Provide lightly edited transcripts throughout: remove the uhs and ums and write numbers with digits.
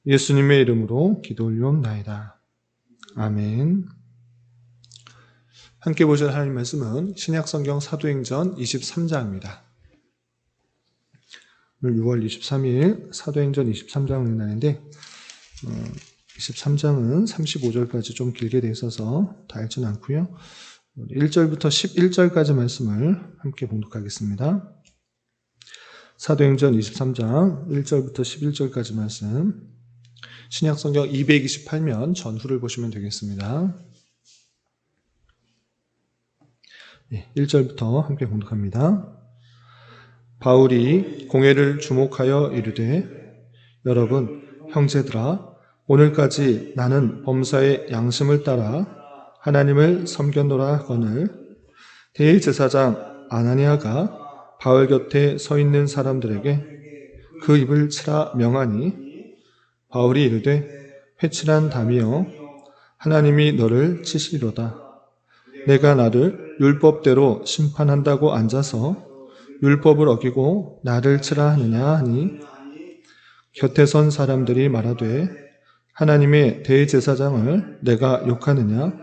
예수님의 이름으로 기도 올리옵나이다. 아멘. 함께 보실 하나님 말씀은 신약성경 사도행전 23장입니다. 오늘 6월 23일 사도행전 23장을 읽는데 23장은 35절까지 좀 길게 돼 있어서 다 읽지는 않고요. 1절부터 11절까지 말씀을 함께 봉독하겠습니다. 사도행전 23장 1절부터 11절까지 말씀, 신약성경 228면 전후를 보시면 되겠습니다. 1절부터 함께 봉독합니다. 바울이 공회를 주목하여 이르되, 여러분 형제들아, 오늘까지 나는 범사의 양심을 따라 하나님을 섬겼노라 하거늘, 대제사장 아나니아가 바울 곁에 서 있는 사람들에게 그 입을 치라 명하니, 바울이 이르되, 회칠한 담이여, 하나님이 너를 치시리로다. 내가 나를 율법대로 심판한다고 앉아서 율법을 어기고 나를 치라 하느냐 하니, 곁에 선 사람들이 말하되, 하나님의 대제사장을 내가 욕하느냐?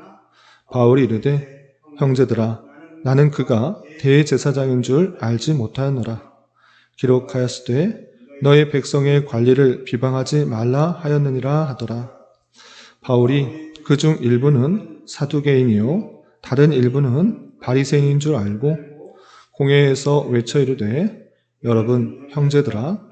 바울이 이르되, 형제들아, 나는 그가 대제사장인 줄 알지 못하였노라. 기록하였으되 너의 백성의 관리를 비방하지 말라 하였느니라 하더라. 바울이 그중 일부는 사두개인이요 다른 일부는 바리새인인 줄 알고 공회에서 외쳐 이르되, 여러분 형제들아,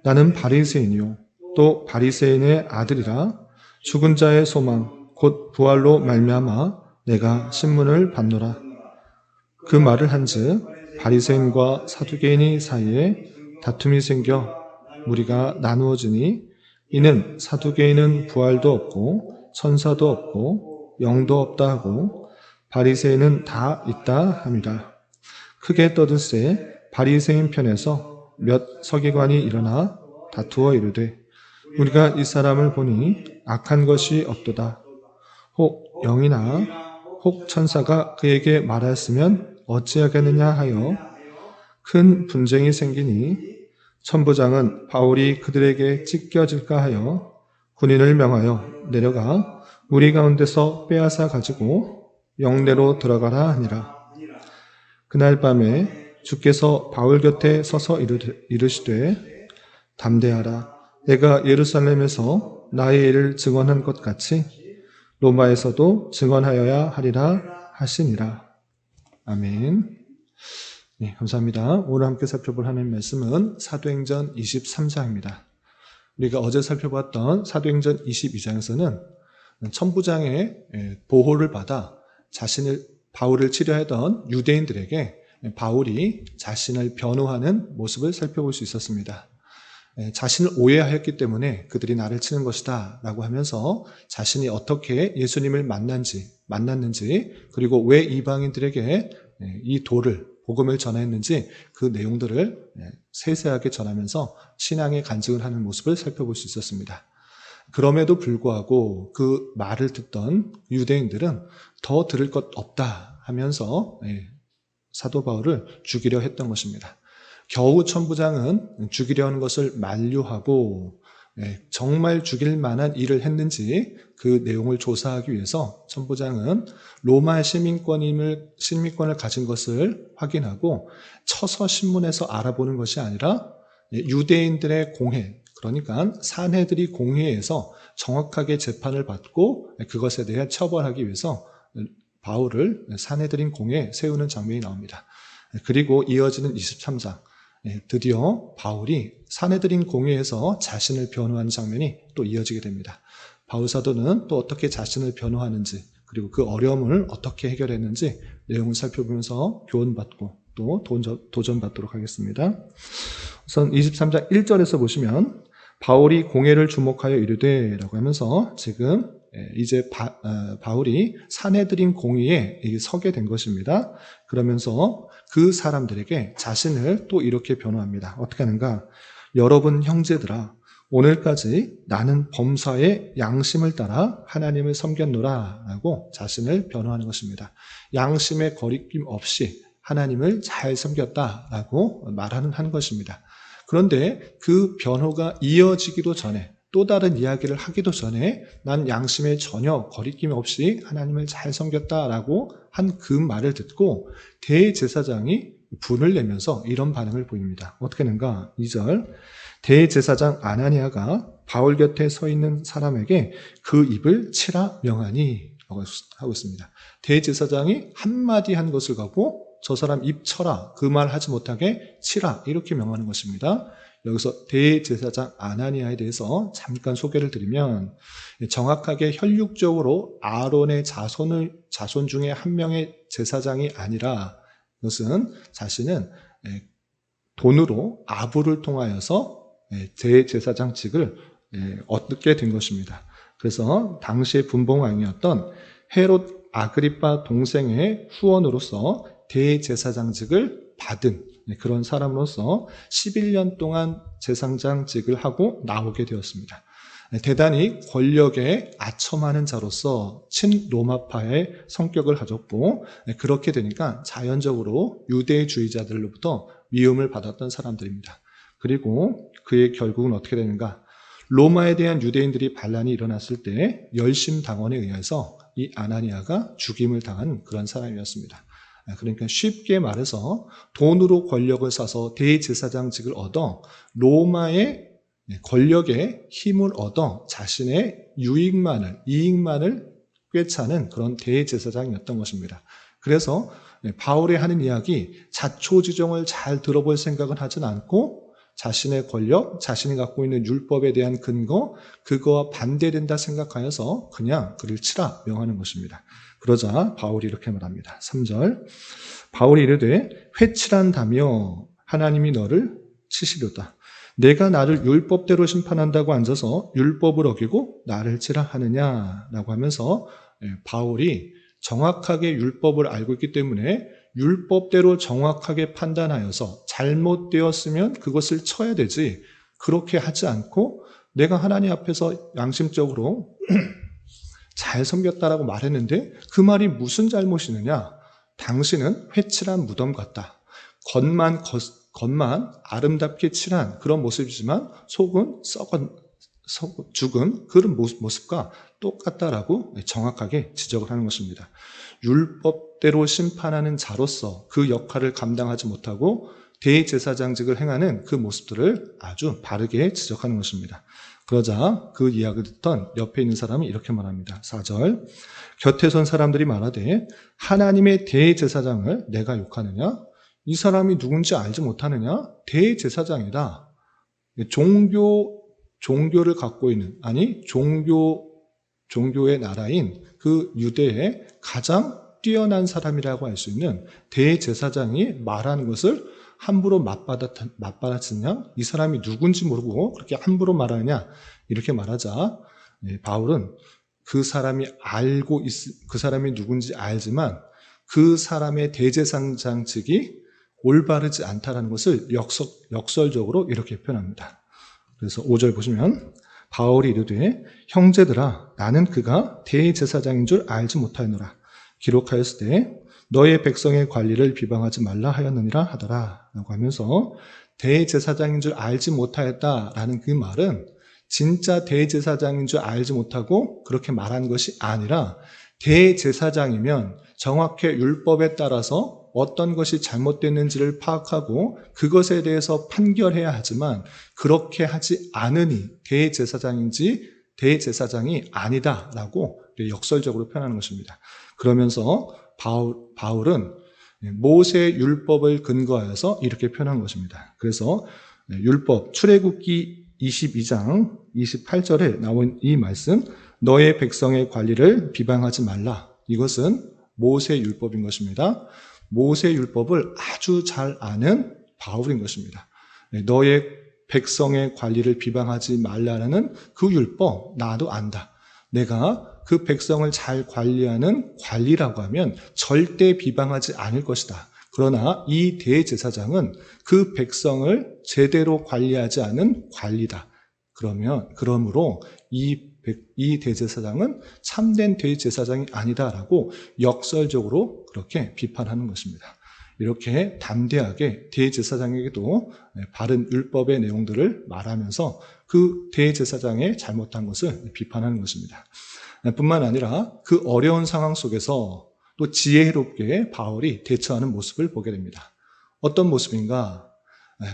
나는 바리새인이요 또 바리새인의 아들이라 죽은 자의 소망 곧 부활로 말미암아 내가 신문을 받노라. 그 말을 한즉 바리새인과 사두개인이 사이에 다툼이 생겨 무리가 나누어지니, 이는 사두개인은 부활도 없고 천사도 없고 영도 없다 하고 바리새인은 다 있다 함이라. 크게 떠들세 바리새인 편에서 몇 서기관이 일어나 다투어 이르되, 우리가 이 사람을 보니 악한 것이 없도다. 혹 영이나 혹 천사가 그에게 말하였으면 어찌하겠느냐 하여 큰 분쟁이 생기니, 천부장은 바울이 그들에게 찢겨질까 하여 군인을 명하여 내려가 무리 가운데서 빼앗아 가지고 영내로 들어가라 하니라. 그날 밤에 주께서 바울 곁에 서서 이르시되, 담대하라. 내가 예루살렘에서 나의 일을 증언한 것 같이 로마에서도 증언하여야 하리라 하시니라. 아멘. 네, 감사합니다. 오늘 함께 살펴볼 하나님의 말씀은 사도행전 23장입니다. 우리가 어제 살펴봤던 사도행전 22장에서는 천부장의 보호를 받아 바울을 치려하던 유대인들에게 바울이 자신을 변호하는 모습을 살펴볼 수 있었습니다. 자신을 오해하였기 때문에 그들이 나를 치는 것이다 라고 하면서 자신이 어떻게 예수님을 만났는지, 그리고 왜 이방인들에게 이 복음을 전했는지 그 내용들을 세세하게 전하면서 신앙의 간증을 하는 모습을 살펴볼 수 있었습니다. 그럼에도 불구하고 그 말을 듣던 유대인들은 더 들을 것 없다 하면서 사도 바울을 죽이려 했던 것입니다. 겨우 천부장은 죽이려 하는 것을 만류하고 정말 죽일 만한 일을 했는지 그 내용을 조사하기 위해서 천부장은 로마 시민권을 가진 것을 확인하고 쳐서 신문에서 알아보는 것이 아니라 유대인들의 공회, 그러니까 산헤드린 공회에서 정확하게 재판을 받고 그것에 대해 처벌하기 위해서 바울을 산헤드린 공회에 세우는 장면이 나옵니다. 그리고 이어지는 23장, 드디어 바울이 산헤드린 공회에서 자신을 변호하는 장면이 또 이어지게 됩니다. 바울 사도는 또 어떻게 자신을 변호하는지, 그리고 그 어려움을 어떻게 해결했는지 내용을 살펴보면서 교훈받고 또 도전받도록 하겠습니다. 우선 23장 1절에서 보시면 바울이 공회를 주목하여 이르되 라고 하면서 지금 이제 바울이 산헤드린 공회에 서게 된 것입니다. 그러면서 그 사람들에게 자신을 또 이렇게 변호합니다. 어떻게 하는가? 여러분 형제들아, 오늘까지 나는 범사의 양심을 따라 하나님을 섬겼노라 라고 자신을 변호하는 것입니다. 양심의 거리낌 없이 하나님을 잘 섬겼다라고 말하는 것입니다. 그런데 그 변호가 이어지기도 전에 또 다른 이야기를 하기도 전에 난 양심에 전혀 거리낌 없이 하나님을 잘 섬겼다라고 한 그 말을 듣고 대제사장이 분을 내면서 이런 반응을 보입니다. 어떻게 하는가? 2절 대제사장 아나니아가 바울 곁에 서 있는 사람에게 그 입을 치라 명하니 하고 있습니다. 대제사장이 한마디 한 것을 갖고 저 사람 입 쳐라, 그 말 하지 못하게 치라, 이렇게 명하는 것입니다. 여기서 대제사장 아나니아에 대해서 잠깐 소개를 드리면 정확하게 혈육적으로 아론의 자손 중에 한 명의 제사장이 아니라 그것은 자신은 돈으로 아부를 통하여서 대제사장직을 얻게 된 것입니다. 그래서 당시의 분봉왕이었던 헤롯 아그리파 동생의 후원으로서 대제사장직을 받은 그런 사람으로서 11년 동안 제사장직을 하고 나오게 되었습니다. 대단히 권력에 아첨하는 자로서 친로마파의 성격을 가졌고 그렇게 되니까 자연적으로 유대주의자들로부터 미움을 받았던 사람들입니다. 그리고 그의 결국은 어떻게 되는가? 로마에 대한 유대인들이 반란이 일어났을 때 열심당원에 의해서 이 아나니아가 죽임을 당한 그런 사람이었습니다. 그러니까 쉽게 말해서 돈으로 권력을 사서 대제사장직을 얻어 로마의 권력에 힘을 얻어 자신의 이익만을 꿰차는 그런 대제사장이었던 것입니다. 그래서 바울이 하는 이야기 자초지종을 잘 들어볼 생각은 하진 않고 자신의 권력, 자신이 갖고 있는 율법에 대한 근거, 그거와 반대된다 생각하여서 그냥 그를 치라 명하는 것입니다. 그러자 바울이 이렇게 말합니다. 3절 바울이 이르되 회칠한다며 하나님이 너를 치시려다. 내가 나를 율법대로 심판한다고 앉아서 율법을 어기고 나를 치라 하느냐라고 하면서 바울이 정확하게 율법을 알고 있기 때문에 율법대로 정확하게 판단하여서 잘못되었으면 그것을 쳐야 되지, 그렇게 하지 않고 내가 하나님 앞에서 양심적으로 잘 섬겼다라고 말했는데 그 말이 무슨 잘못이느냐? 당신은 회칠한 무덤 같다. 겉만 아름답게 칠한 그런 모습이지만 속은 죽은 그런 모습과 똑같다라고 정확하게 지적을 하는 것입니다. 율법대로 심판하는 자로서 그 역할을 감당하지 못하고 대제사장직을 행하는 그 모습들을 아주 바르게 지적하는 것입니다. 그러자 그 이야기를 듣던 옆에 있는 사람이 이렇게 말합니다. 4절 곁에 선 사람들이 말하되 하나님의 대제사장을 내가 욕하느냐? 이 사람이 누군지 알지 못하느냐? 대제사장이다. 종교를 갖고 있는, 종교의 나라인 그 유대의 가장 뛰어난 사람이라고 할 수 있는 대제사장이 말하는 것을 함부로 맞받아치냐? 이 사람이 누군지 모르고 그렇게 함부로 말하냐? 이렇게 말하자 바울은 그 사람이 누군지 알지만 그 사람의 대제사장직이 올바르지 않다라는 것을 역설적으로 이렇게 표현합니다. 그래서 5절 보시면 바울이 이르되 형제들아 나는 그가 대제사장인 줄 알지 못하였노라. 기록하였을 때 너의 백성의 관리를 비방하지 말라 하였느니라 하더라 라고 하면서 대제사장인 줄 알지 못하였다라는 그 말은 진짜 대제사장인 줄 알지 못하고 그렇게 말한 것이 아니라 대제사장이면 정확히 율법에 따라서 어떤 것이 잘못됐는지를 파악하고 그것에 대해서 판결해야 하지만 그렇게 하지 않으니 대제사장이 아니다라고 역설적으로 표현하는 것입니다. 그러면서 바울은 모세 율법을 근거하여서 이렇게 표현한 것입니다. 그래서 율법 출애굽기 22장 28절에 나온 이 말씀 너의 백성의 관리를 비방하지 말라. 이것은 모세 율법인 것입니다. 모세 율법을 아주 잘 아는 바울인 것입니다. 너의 백성의 관리를 비방하지 말라는 그 율법 나도 안다. 내가 그 백성을 잘 관리하는 관리라고 하면 절대 비방하지 않을 것이다. 그러나 이 대제사장은 그 백성을 제대로 관리하지 않은 관리다. 그러므로 이 대제사장은 참된 대제사장이 아니다라고 역설적으로 그렇게 비판하는 것입니다. 이렇게 담대하게 대제사장에게도 바른 율법의 내용들을 말하면서 그 대제사장의 잘못한 것을 비판하는 것입니다. 뿐만 아니라 그 어려운 상황 속에서 또 지혜롭게 바울이 대처하는 모습을 보게 됩니다. 어떤 모습인가?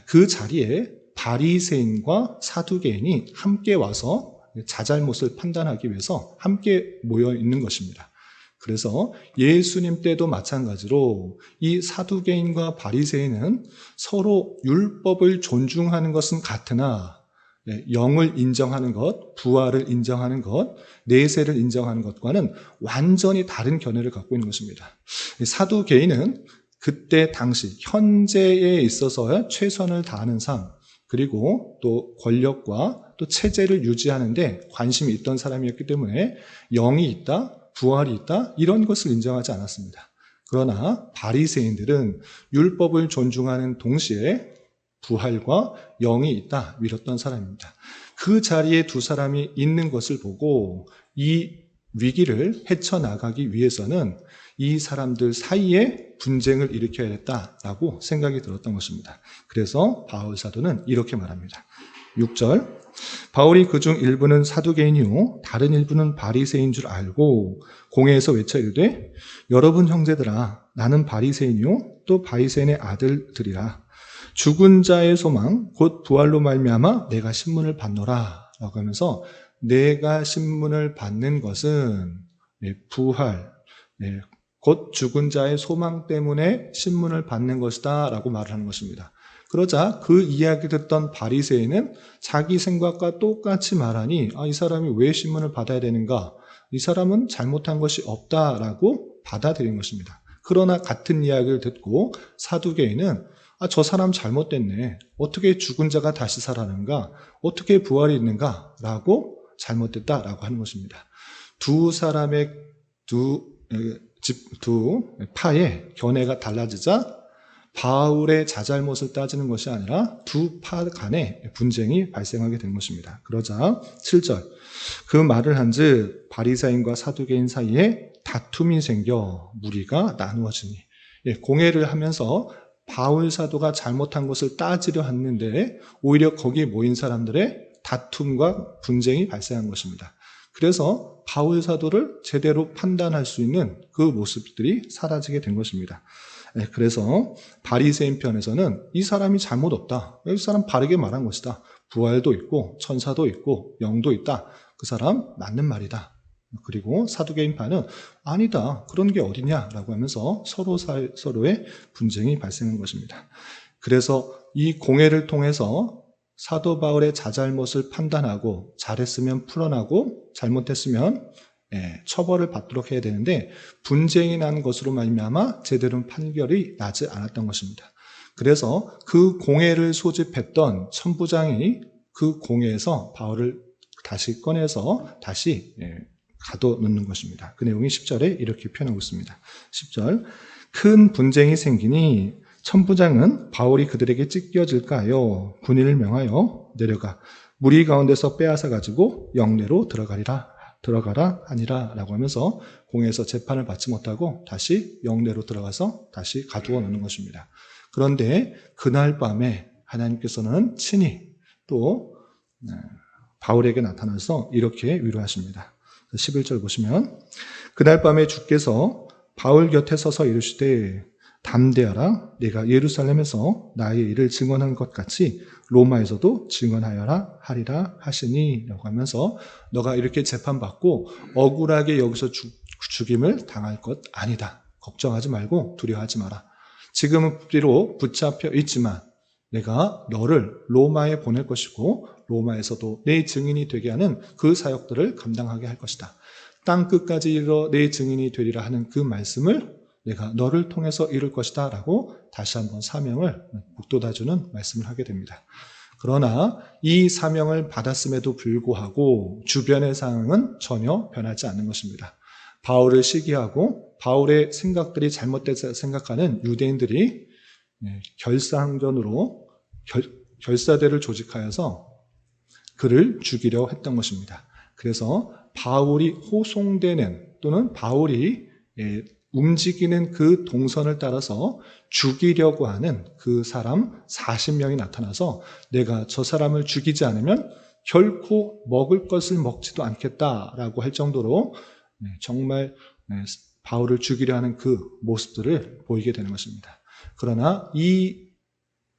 그 자리에 바리새인과 사두개인이 함께 와서 자잘못을 판단하기 위해서 함께 모여 있는 것입니다. 그래서 예수님 때도 마찬가지로 이 사두개인과 바리새인은 서로 율법을 존중하는 것은 같으나 영을 인정하는 것, 부활을 인정하는 것, 내세를 인정하는 것과는 완전히 다른 견해를 갖고 있는 것입니다. 사두개인은 그때 당시 현재에 있어서 최선을 다하는 삶, 그리고 또 권력과 또 체제를 유지하는데 관심이 있던 사람이었기 때문에 영이 있다, 부활이 있다, 이런 것을 인정하지 않았습니다. 그러나 바리새인들은 율법을 존중하는 동시에 부활과 영이 있다 믿었던 사람입니다. 그 자리에 두 사람이 있는 것을 보고 이 위기를 헤쳐나가기 위해서는 이 사람들 사이에 분쟁을 일으켜야겠다라고 생각이 들었던 것입니다. 그래서 바울 사도는 이렇게 말합니다. 6절, 바울이 그중 일부는 사두개인이요 다른 일부는 바리새인 줄 알고 공회에서 외쳐 이르되 여러분 형제들아 나는 바리새인이요 또 바리새인의 아들들이라 죽은 자의 소망 곧 부활로 말미암아 내가 신문을 받노라 라고 하면서 내가 신문을 받는 것은 부활, 곧 죽은 자의 소망 때문에 신문을 받는 것이다 라고 말을 하는 것입니다. 그러자 그 이야기 듣던 바리새인은 자기 생각과 똑같이 말하니 이 사람이 왜 신문을 받아야 되는가? 이 사람은 잘못한 것이 없다라고 받아들인 것입니다. 그러나 같은 이야기를 듣고 사두개인은 저 사람 잘못됐네. 어떻게 죽은 자가 다시 살아나는가? 어떻게 부활이 있는가? 라고 잘못됐다라고 하는 것입니다. 두 사람의 두 파의 견해가 달라지자 바울의 자잘못을 따지는 것이 아니라 두 파 간에 분쟁이 발생하게 된 것입니다. 그러자 7절, 그 말을 한즉 바리새인과 사두개인 사이에 다툼이 생겨 무리가 나누어지니, 공회를 하면서 바울 사도가 잘못한 것을 따지려 했는데 오히려 거기에 모인 사람들의 다툼과 분쟁이 발생한 것입니다. 그래서 바울 사도를 제대로 판단할 수 있는 그 모습들이 사라지게 된 것입니다. 그래서 바리새인 편에서는 이 사람이 잘못 없다. 이 사람 바르게 말한 것이다. 부활도 있고 천사도 있고 영도 있다. 그 사람 맞는 말이다. 그리고 사두개인 파는 아니다. 그런 게 어디냐라고 하면서 서로의 분쟁이 발생한 것입니다. 그래서 이 공회를 통해서 사도 바울의 자잘못을 판단하고 잘했으면 풀어나고 잘못했으면 처벌을 받도록 해야 되는데 분쟁이 난 것으로 말미암아 제대로 판결이 나지 않았던 것입니다. 그래서 그 공회를 소집했던 천부장이 그 공회에서 바울을 다시 꺼내서 다시 가둬놓는 것입니다. 그 내용이 10절에 이렇게 표현하고 있습니다. 10절, 큰 분쟁이 생기니 천부장은 바울이 그들에게 찢겨질까 하여 군인을 명하여 내려가 무리 가운데서 빼앗아 가지고 영내로 들어가라 하니라 라고 하면서 공회에서 재판을 받지 못하고 다시 영내로 들어가서 다시 가두어 놓는 것입니다. 그런데 그날 밤에 하나님께서는 친히 또 바울에게 나타나서 이렇게 위로하십니다. 11절 보시면 그날 밤에 주께서 바울 곁에 서서 이르시되 담대하라 내가 예루살렘에서 나의 일을 증언한 것 같이 로마에서도 증언하여라 하리라 하시니 라고 하면서 너가 이렇게 재판받고 억울하게 여기서 죽임을 당할 것 아니다. 걱정하지 말고 두려워하지 마라. 지금은 비록 붙잡혀 있지만 내가 너를 로마에 보낼 것이고 로마에서도 내 증인이 되게 하는 그 사역들을 감당하게 할 것이다. 땅 끝까지 이르러 내 증인이 되리라 하는 그 말씀을 내가 너를 통해서 이룰 것이다 라고 다시 한번 사명을 북돋아주는 말씀을 하게 됩니다. 그러나 이 사명을 받았음에도 불구하고 주변의 상황은 전혀 변하지 않는 것입니다. 바울을 시기하고 바울의 생각들이 잘못되다 생각하는 유대인들이 결사항전으로 결사대를 조직하여서 그를 죽이려 했던 것입니다. 그래서 바울이 호송되는 또는 바울이 움직이는 그 동선을 따라서 죽이려고 하는 그 사람 40명이 나타나서 내가 저 사람을 죽이지 않으면 결코 먹을 것을 먹지도 않겠다라고 할 정도로 정말 바울을 죽이려 하는 그 모습들을 보이게 되는 것입니다. 그러나 이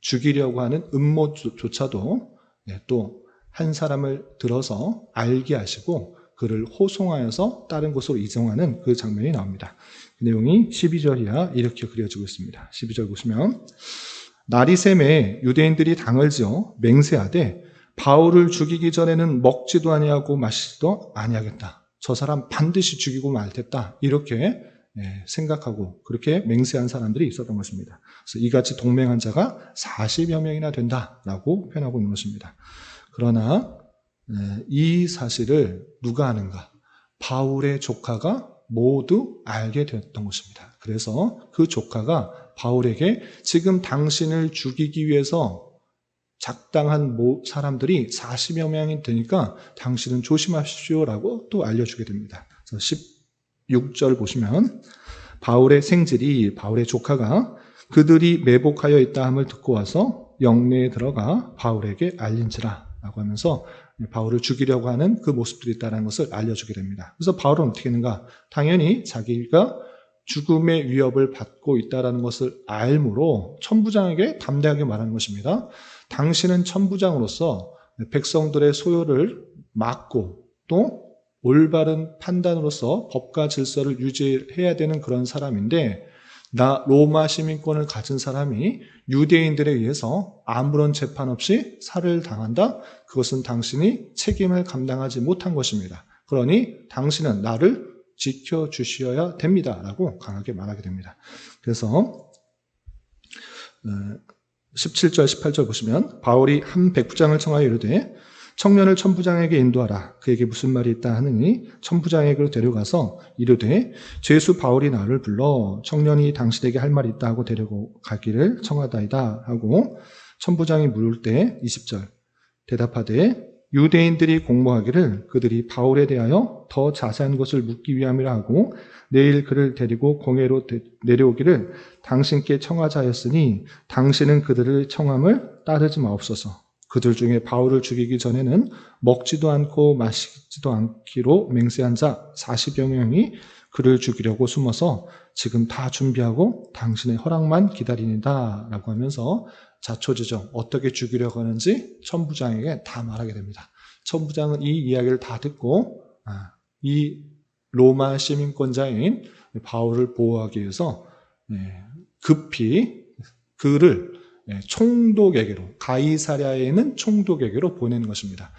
죽이려고 하는 음모조차도 또 한 사람을 들어서 알게 하시고 그를 호송하여서 다른 곳으로 이송하는 그 장면이 나옵니다. 그 내용이 12절이야 이렇게 그려지고 있습니다. 12절 보시면 날이 샘에 유대인들이 당을 지어 맹세하되 바울을 죽이기 전에는 먹지도 아니하고 마시지도 아니하겠다. 저 사람 반드시 죽이고 말겠다. 이렇게 생각하고 그렇게 맹세한 사람들이 있었던 것입니다. 그래서 이같이 동맹한 자가 40여 명이나 된다라고 표현하고 있는 것입니다. 그러나 이 사실을 누가 아는가? 바울의 조카가 모두 알게 되었던 것입니다. 그래서 그 조카가 바울에게 지금 당신을 죽이기 위해서 작당한 사람들이 40여 명이 되니까 당신은 조심하십시오라고 또 알려주게 됩니다. 그래서 16절 보시면 바울의 생질이 바울의 조카가 그들이 매복하여 있다 함을 듣고 와서 영내에 들어가 바울에게 알린지라 라고 하면서 바울을 죽이려고 하는 그 모습들이 있다는 것을 알려주게 됩니다. 그래서 바울은 어떻게 했는가? 당연히 자기가 죽음의 위협을 받고 있다는 것을 알므로 천부장에게 담대하게 말하는 것입니다. 당신은 천부장으로서 백성들의 소요를 막고 또 올바른 판단으로서 법과 질서를 유지해야 되는 그런 사람인데 나 로마 시민권을 가진 사람이 유대인들에 의해서 아무런 재판 없이 살해를 당한다? 그것은 당신이 책임을 감당하지 못한 것입니다. 그러니 당신은 나를 지켜주셔야 됩니다. 라고 강하게 말하게 됩니다. 그래서 17절, 18절 보시면 바울이 한 백부장을 청하여 이르되 청년을 천부장에게 인도하라. 그에게 무슨 말이 있다 하느니 천부장에게로 데려가서 이르되 죄수 바울이 나를 불러 청년이 당신에게 할 말이 있다 하고 데리고 가기를 청하다이다 하고 천부장이 물을 때 20절 대답하되 유대인들이 공모하기를 그들이 바울에 대하여 더 자세한 것을 묻기 위함이라 하고 내일 그를 데리고 공회로 내려오기를 당신께 청하자 하였으니 당신은 그들의 청함을 따르지 마옵소서. 그들 중에 바울을 죽이기 전에는 먹지도 않고 마시지도 않기로 맹세한 자 40여 명이 그를 죽이려고 숨어서 지금 다 준비하고 당신의 허락만 기다리니다 라고 하면서 자초지종 어떻게 죽이려고 하는지 천부장에게 다 말하게 됩니다. 천부장은 이 이야기를 다 듣고 이 로마 시민권자인 바울을 보호하기 위해서 급히 그를 총독에게로 가이사랴에 있는 총독에게로 보내는 것입니다.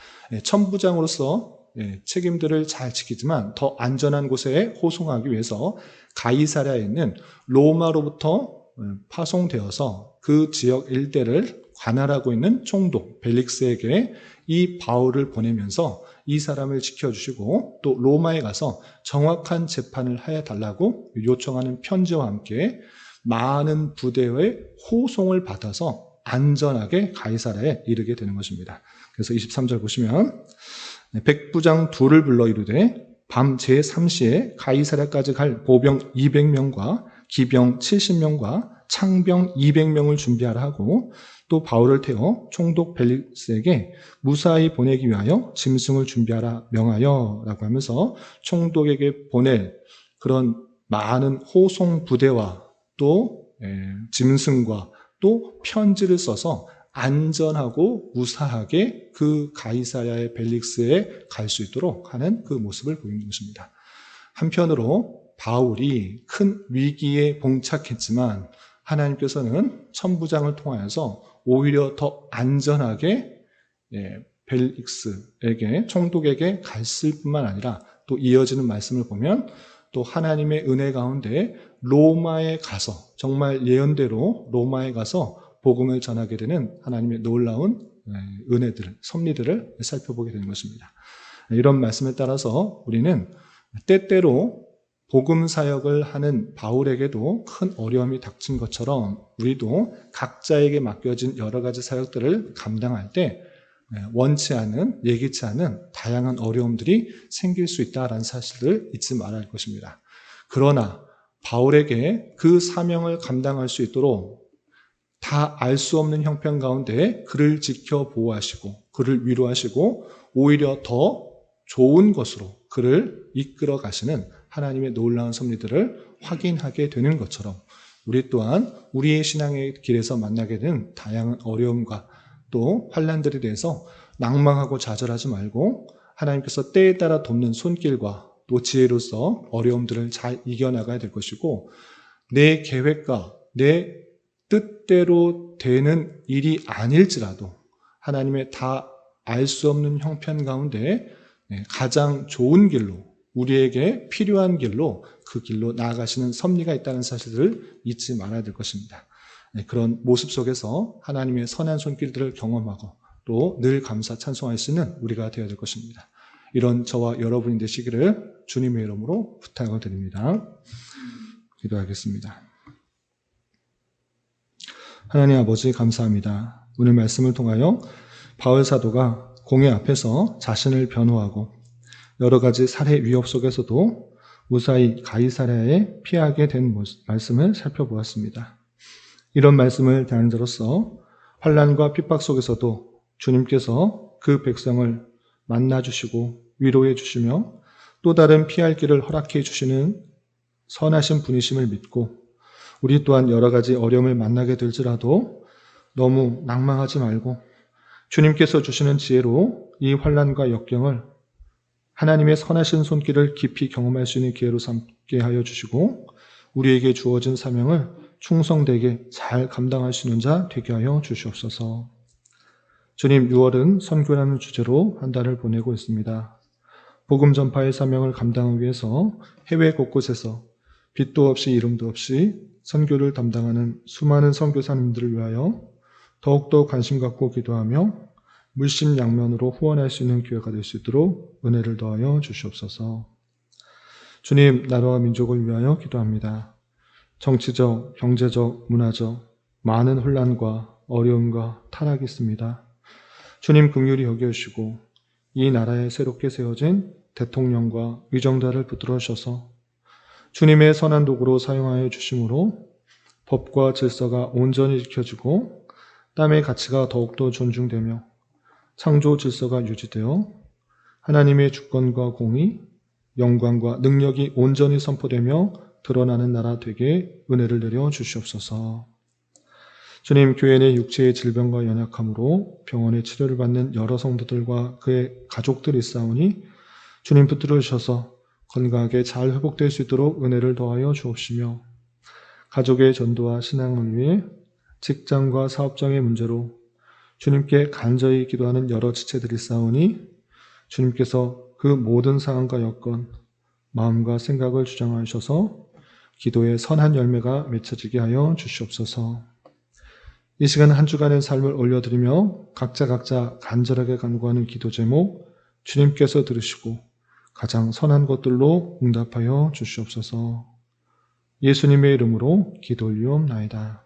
천부장으로서 책임들을 잘 지키지만 더 안전한 곳에 호송하기 위해서 가이사랴에 있는 로마로부터 파송되어서 그 지역 일대를 관할하고 있는 총독 벨릭스에게 이 바울을 보내면서 이 사람을 지켜주시고 또 로마에 가서 정확한 재판을 해달라고 요청하는 편지와 함께 많은 부대의 호송을 받아서 안전하게 가이사랴에 이르게 되는 것입니다. 그래서 23절 보시면 백부장 둘을 불러 이르되 밤 제3시에 가이사랴까지 갈 보병 200명과 기병 70명과 창병 200명을 준비하라 하고 또 바울을 태워 총독 벨릭스에게 무사히 보내기 위하여 짐승을 준비하라 명하여 라고 하면서 총독에게 보낼 그런 많은 호송 부대와 또 짐승과 또 편지를 써서 안전하고 무사하게 그 가이사랴의 벨릭스에 갈 수 있도록 하는 그 모습을 보이는 것입니다. 한편으로 바울이 큰 위기에 봉착했지만 하나님께서는 천부장을 통하여서 오히려 더 안전하게 벨릭스에게 총독에게 갔을 뿐만 아니라 또 이어지는 말씀을 보면 또 하나님의 은혜 가운데 로마에 가서 정말 예언대로 로마에 가서 복음을 전하게 되는 하나님의 놀라운 은혜들, 섭리들을 살펴보게 되는 것입니다. 이런 말씀에 따라서 우리는 때때로 복음 사역을 하는 바울에게도 큰 어려움이 닥친 것처럼 우리도 각자에게 맡겨진 여러 가지 사역들을 감당할 때 원치 않은, 예기치 않은 다양한 어려움들이 생길 수 있다는 사실을 잊지 말아야 할 것입니다. 그러나 바울에게 그 사명을 감당할 수 있도록 다 알 수 없는 형편 가운데 그를 지켜 보호하시고 그를 위로하시고 오히려 더 좋은 것으로 그를 이끌어 가시는 하나님의 놀라운 섭리들을 확인하게 되는 것처럼 우리 또한 우리의 신앙의 길에서 만나게 된 다양한 어려움과 또 환난들에 대해서 낭망하고 좌절하지 말고 하나님께서 때에 따라 돕는 손길과 또 지혜로서 어려움들을 잘 이겨나가야 될 것이고 내 계획과 내 뜻대로 되는 일이 아닐지라도 하나님의 다 알 수 없는 형편 가운데 가장 좋은 길로 우리에게 필요한 길로 그 길로 나아가시는 섭리가 있다는 사실을 잊지 말아야 될 것입니다. 그런 모습 속에서 하나님의 선한 손길들을 경험하고 또 늘 감사 찬송할 수 있는 우리가 되어야 될 것입니다. 이런 저와 여러분이 되시기를 주님의 이름으로 부탁을 드립니다. 기도하겠습니다. 하나님 아버지 감사합니다. 오늘 말씀을 통하여 바울 사도가 공회 앞에서 자신을 변호하고 여러 가지 살해 위협 속에서도 무사히 가이사랴에 피하게 된 말씀을 살펴보았습니다. 이런 말씀을 대하는 자로서 환난과 핍박 속에서도 주님께서 그 백성을 만나주시고 위로해 주시며 또 다른 피할 길을 허락해 주시는 선하신 분이심을 믿고 우리 또한 여러 가지 어려움을 만나게 될지라도 너무 낭망하지 말고 주님께서 주시는 지혜로 이 환난과 역경을 하나님의 선하신 손길을 깊이 경험할 수 있는 기회로 삼게 하여 주시고 우리에게 주어진 사명을 충성되게 잘 감당할 수 있는 자 되게 하여 주시옵소서. 주님, 6월은 선교라는 주제로 한 달을 보내고 있습니다. 복음 전파의 사명을 감당하기 위해서 해외 곳곳에서 빛도 없이 이름도 없이 선교를 담당하는 수많은 선교사님들을 위하여 더욱더 관심 갖고 기도하며 물심양면으로 후원할 수 있는 기회가 될 수 있도록 은혜를 더하여 주시옵소서. 주님, 나라와 민족을 위하여 기도합니다. 정치적, 경제적, 문화적 많은 혼란과 어려움과 타락이 있습니다. 주님 긍휼히 여겨주시고 이 나라에 새롭게 세워진 대통령과 위정자를 붙들어 주셔서 주님의 선한 도구로 사용하여 주심으로 법과 질서가 온전히 지켜지고 땀의 가치가 더욱더 존중되며 창조 질서가 유지되어 하나님의 주권과 공의, 영광과 능력이 온전히 선포되며 드러나는 나라 되게 은혜를 내려 주시옵소서. 주님, 교회 내 육체의 질병과 연약함으로 병원에 치료를 받는 여러 성도들과 그의 가족들이 있사오니 주님 붙들어 주셔서 건강하게 잘 회복될 수 있도록 은혜를 더하여 주옵시며 가족의 전도와 신앙을 위해 직장과 사업장의 문제로 주님께 간절히 기도하는 여러 지체들이 있사오니 주님께서 그 모든 상황과 여건, 마음과 생각을 주장하셔서 기도의 선한 열매가 맺혀지게 하여 주시옵소서. 이 시간 한 주간의 삶을 올려드리며 각자 간절하게 간구하는 기도 제목 주님께서 들으시고 가장 선한 것들로 응답하여 주시옵소서. 예수님의 이름으로 기도 올리옵나이다.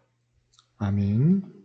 아멘.